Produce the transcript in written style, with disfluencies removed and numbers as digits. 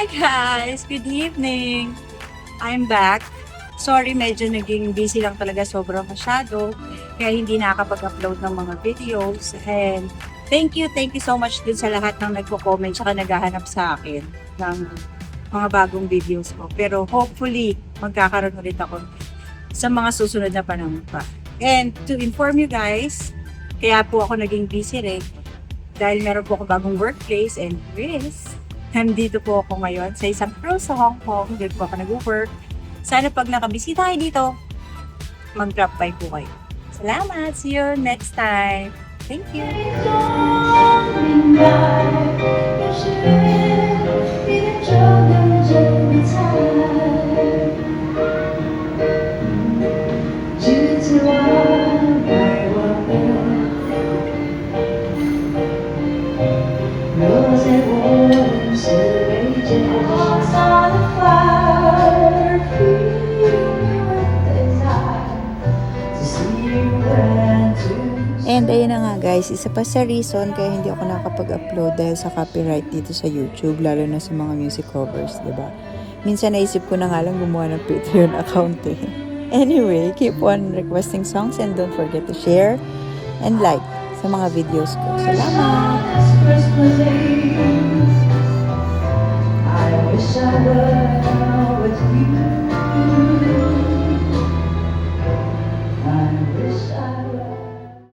Hi guys! Good evening! I'm back. Sorry, medyo naging busy lang talaga, sobrang masyado. Kaya hindi nakakapag-upload ng mga videos. And thank you so much din sa lahat ng nagko-comment tsaka naghahanap sa akin ng mga bagong videos ko. Pero hopefully, magkakaroon ulit ako sa mga susunod na panahon pa. And to inform you guys, kaya po ako naging busy rin dahil meron po ako bagong workplace and Chris. Nandito po ako ngayon sa isang cruise sa Hong Kong. Doon po ako nag-work. Sana pag nakabisita kayo dito, mag-drop by po kayo. Salamat! See you next time! Thank you! And ayun na nga guys, isa pa sa reason kaya hindi ako nakapag-upload dahil sa copyright dito sa YouTube, lalo na sa mga music covers, diba? Minsan naisip ko na nga lang gumawa ng Patreon account eh. Anyway, keep on requesting songs and don't forget to share and like sa mga videos ko. Salamat!